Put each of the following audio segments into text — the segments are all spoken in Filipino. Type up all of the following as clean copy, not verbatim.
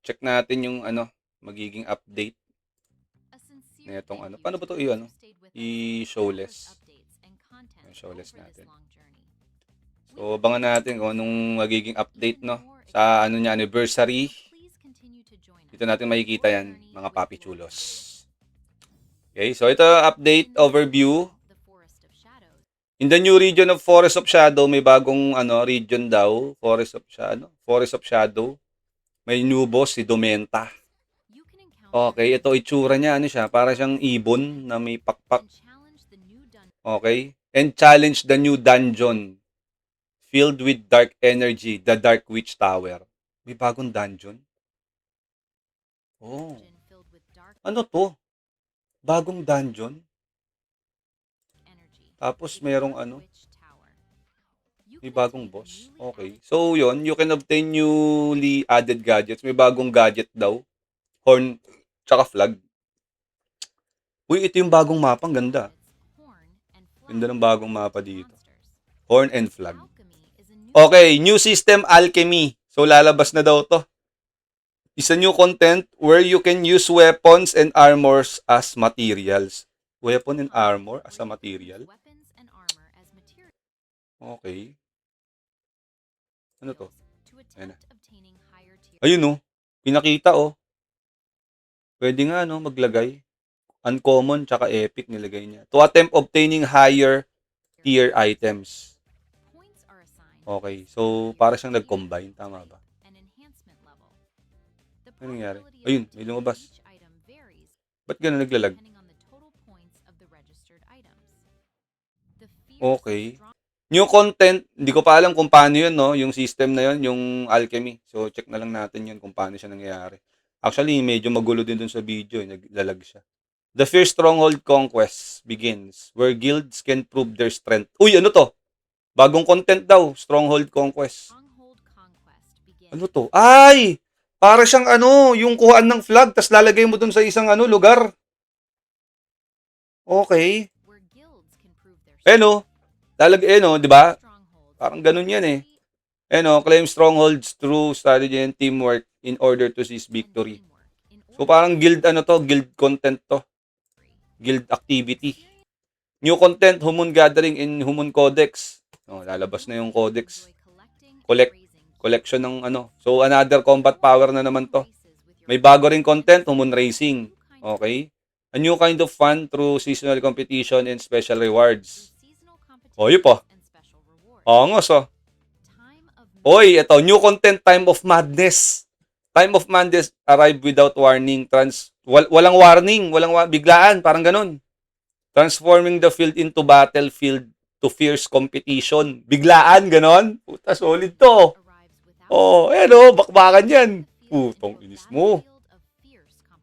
check natin yung ano, magiging update na itong ano. Paano ba ito i-showless? Showless natin. So, abangan natin kung anong magiging update, no? Sa ano niya, anniversary. Dito natin makikita yan, mga papi chulos. Okay, so ito update overview. In the new region of Forest of Shadow, may bagong ano region daw, Forest of Shadow. May new boss si Domenta. Okay, ito itsura niya, ano siya, para siyang ibon na may pakpak. Okay, and challenge the new dungeon filled with dark energy, the Dark Witch Tower. May bagong dungeon? Oh. Ano to? Bagong dungeon? Tapos merong ano? May bagong boss. Okay. So, yon, you can obtain newly added gadgets. May bagong gadget daw. Horn, tsaka flag. Uy, ito yung bagong mapa. Ang ganda. Ganda ng bagong mapa dito. Horn and flag. Okay, new system alchemy. So, lalabas na daw to. Is a new content where you can use weapons and armors as materials. Weapon and armor as a material? Okay. Ano to? Ayan na. Ayun oh. Pinakita oh. Pwede nga no, maglagay. Uncommon tsaka epic nilagay niya. To attempt obtaining higher tier items. Okay. So, para siyang nag-combine. Tama ba? Ano nangyari? Ayun, may lumabas. Ba't gano'n naglalag? Okay. New content, hindi ko pa alam kung paano yun, no? Yung system na yun, yung alchemy. So, check na lang natin yun kung paano siya nangyayari. Actually, medyo magulo din dun sa video. Naglalag siya. The first stronghold conquest begins, where guilds can prove their strength. Uy, ano to? Bagong content daw, stronghold conquest. Ano to? Ay! Para siyang ano, yung kuhaan ng flag, tas lalagay mo dun sa isang ano, lugar. Okay. Lalagay, di ba? Parang ganun yan eh. Claim strongholds through strategy and teamwork in order to seize victory. So parang guild content to. Guild activity. New content, Human Gathering in Human Codex. Lalabas na yung codex. Collection ng ano. So another combat power na naman to. May bago ring content, Human Racing. Okay? A new kind of fun through seasonal competition and special rewards. Yun pa. Angos oh. Oy, ito, new content, Time of Madness. Time of Madness arrive without warning. Walang warning, biglaan, parang ganun. Transforming the field into battlefield to fierce competition. Biglaan, ganon. Puta, solid to. Bakbakan yan. Putong inis mo.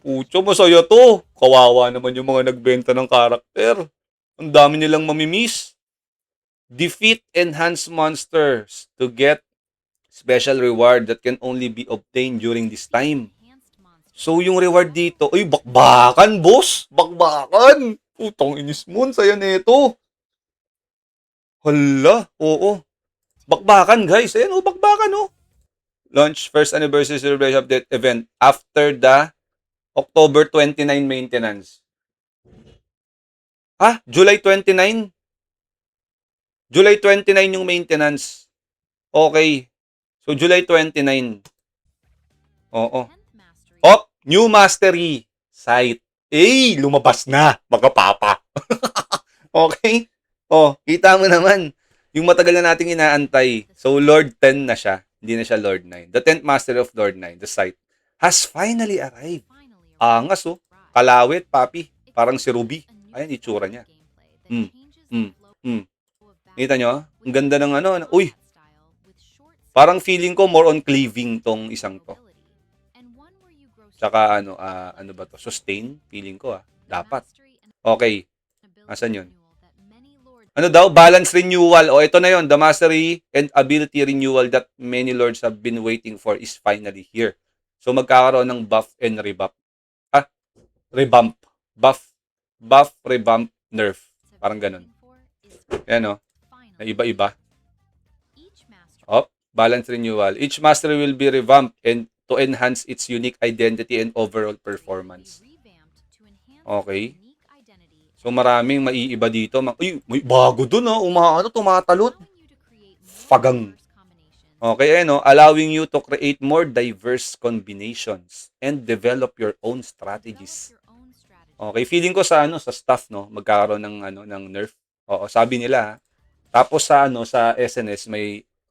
Pucho, masaya to. Kawawa naman yung mga nagbenta ng karakter. Ang dami nilang mamimiss. Defeat enhanced monsters to get special reward that can only be obtained during this time. So, yung reward dito, bakbakan, boss! Bakbakan! Putong inis mo, saya nito. Hala, oo. Bakbakan, guys. Ayan, bakbakan, Launch first anniversary celebration update event after the October 29 maintenance. July 29? July 29 yung maintenance. Okay. So, July 29. Oo. New mastery site. Lumabas na, mga papa. Okay? Kita mo naman. Yung matagal na nating inaantay. So, Lord 10 na siya. Hindi na siya Lord 9. The 10th Master of Lord 9, the site, has finally arrived. Angas, Kalawit, papi. Parang si Ruby. Ayan, itsura niya. Kita nyo? Ang ganda ng ano. Uy! Parang feeling ko more on cleaving tong isang to. Tsaka ano ba to? Sustain? Feeling ko Dapat. Okay. Asan yun? Ano daw? Balance renewal. Ito na yon. The mastery and ability renewal that many lords have been waiting for is finally here. So magkakaroon ng buff and revamp. Revamp. Buff, revamp, nerf. Parang ganun. Ayan na iba-iba. Balance renewal. Each mastery will be revamped and to enhance its unique identity and overall performance. Okay. So maraming maiiba dito. Uy, may bago dun tumatalon. Fagang. Okay, allowing you to create more diverse combinations and develop your own strategies. Okay, feeling ko sa staff magkakaroon ng nerf. Oo, sabi nila. Tapos sa SNS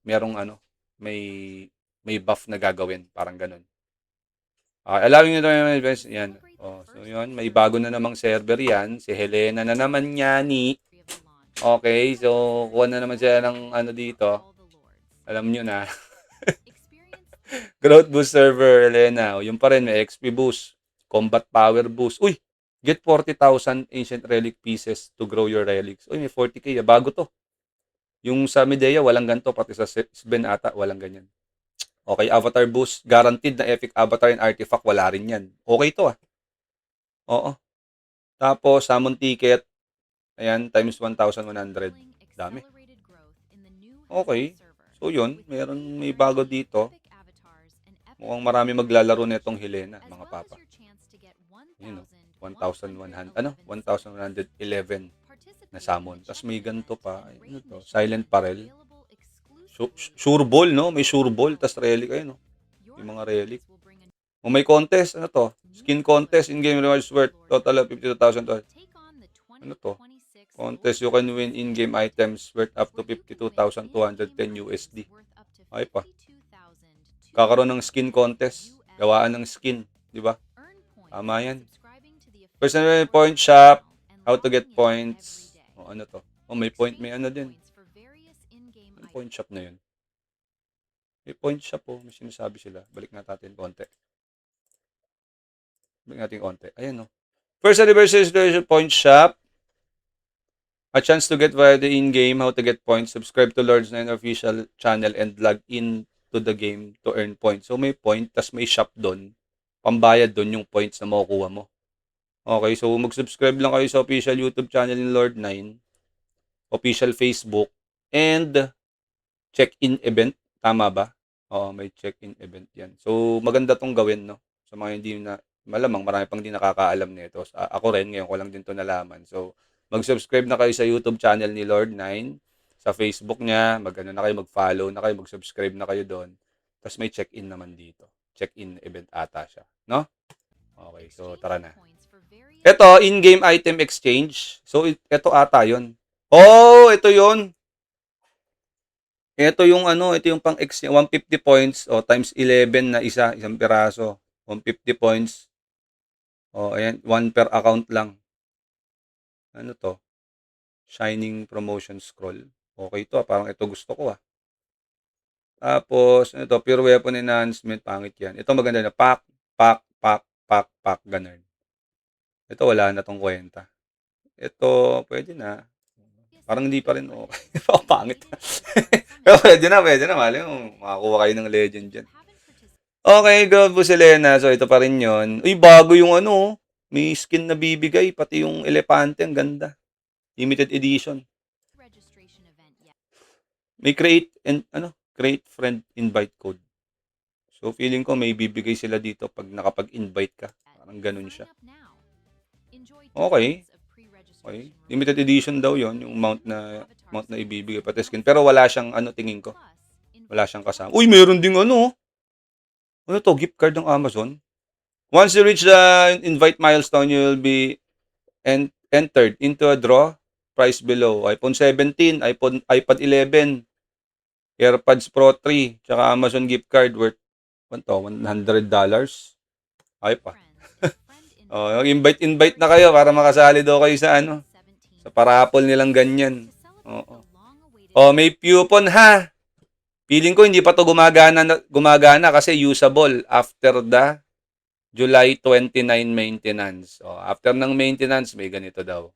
merong may buff na gagawin, parang ganun. Allowing you to invest yan. So yun, may bago na namang server yan, si Helena na naman ni. Okay, so kuha na naman siya ng dito. Alam nyo na. Growth boost server, Helena. Yung pa rin, may XP boost. Combat power boost. Uy! Get 40,000 ancient relic pieces to grow your relics. Uy, may 40k. Bago to. Yung sa Medea, walang ganito. Pati sa Sven ata, walang ganyan. Okay, avatar boost. Guaranteed na epic avatar and artifact. Wala rin yan. Okay to Oo. Tapos, summon ticket. Ayan, times 1,100. Dami. Okay. So yun, may bago dito. Mukhang marami maglalaro nitong Helena, mga papa. Yun, 1,100, 1,111 na summon. Tapos may ganito pa, Silent Parel. Sure ball, no? May sure ball, tapos relic, yung mga relic. May contest, Skin contest, in-game rewards worth, total of 52,000. Contest, you can win in-game items worth up to 52,210 USD. Ay pa. Kakaroon ng skin contest. Gawaan ng skin. Di ba? Tama yan. Personal point shop. How to get points. May point. May din. May point shop na yun. May point shop May sinasabi sila. Balik natin konti. Balik natin konti. Ayan First anniversary point shop. A chance to get via the in-game, how to get points, subscribe to Lord's 9 official channel, and log in to the game to earn points. So may point, tas may shop doon. Pambayad doon yung points na makukuha mo. Okay, so mag-subscribe lang kayo sa official YouTube channel ni Lord 9, official Facebook, and check-in event. Tama ba? Oo, may check-in event yan. So maganda tong gawin, Sa mga hindi na, malamang marami pang hindi nakakaalam nito. Ako rin, ngayon ko lang din to nalaman. So, mag-subscribe na kayo sa YouTube channel ni Lord 9, sa Facebook niya, mag-follow na kayo, mag-subscribe na kayo doon. Tapos may check-in naman dito. Check-in event ata siya, no? Okay, so tara na. Ito, in-game item exchange. So, ito ata yun. Oh, ito yun. Ito yung ito yung pang 150 points times 11 na isang piraso. 150 points. Ayan, 1 per account lang. Ano to? Shining promotion scroll. Okay to, parang ito gusto ko Tapos, pure weapon enhancement, pangit yan. Ito maganda na, pack, ganun. Ito wala na tong kwenta. Ito, pwede na. Parang hindi pa rin okay. Pangit. Pero pwede na. Mali mo, makakuha kayo ng legend dyan. Okay, go po Selena. So, ito pa rin yun. Uy, bago yung may skin na bibigay, pati yung elepante, ang ganda. Limited edition. May create friend invite code. So feeling ko may bibigay sila dito pag nakapag-invite ka. Parang ganun siya. Okay. Limited edition daw 'yon, yung mount na ibibigay pati skin. Pero wala siyang tingin ko. Wala siyang kasama. Uy, meron ding Ano to? Gift card ng Amazon. Once you reach the invite milestone, you will be entered into a draw. Price below. iPhone 17, iPad 11, AirPods Pro 3, tsaka Amazon gift card worth $100. Ay pa. Invite na kayo para makasali daw kayo sa sa parapol nilang ganyan. May coupon ha. Feeling ko hindi pa to gumagana kasi usable after the July 29 maintenance. After ng maintenance, may ganito daw.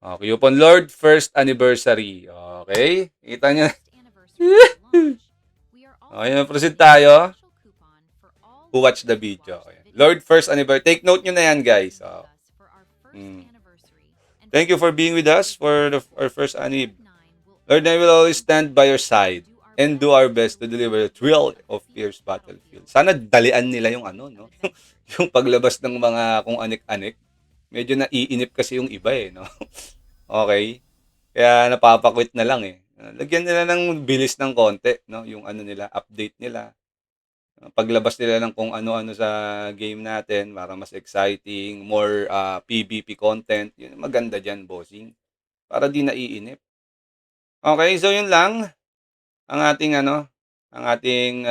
Coupon Lord first anniversary. Okay? Kita nyo. Okay, proceed tayo. Who watch the video. Okay. Lord first anniversary. Take note nyo na yan, guys. Thank you for being with us for our first anniversary. Lord, I will always stand by your side and do our best to deliver the thrill of fierce battlefield. Sana dalian nila yung ano, no? Yung paglabas ng mga kung anik-anik. Medyo naiinip kasi yung iba eh, no? Okay? Kaya napapakwit na lang eh. Lagyan nila ng bilis ng konti, no? Yung ano nila, update nila. Paglabas nila ng kung ano-ano sa game natin para mas exciting, more PvP content. Yun maganda diyan, bossing. Para di naiinip. Okay, so yun lang ang ating ano, ang ating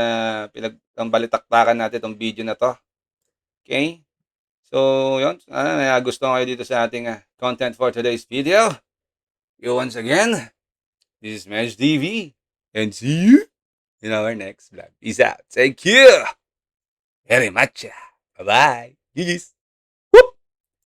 ang balitaktakan natin tong video na 'to. Okay? So, yun. Sana nagustuhan kayo dito sa ating content for today's video. You once again, this is Mesh TV. And see you in our next vlog. Peace out. Thank you very much. Bye-bye. Gigis.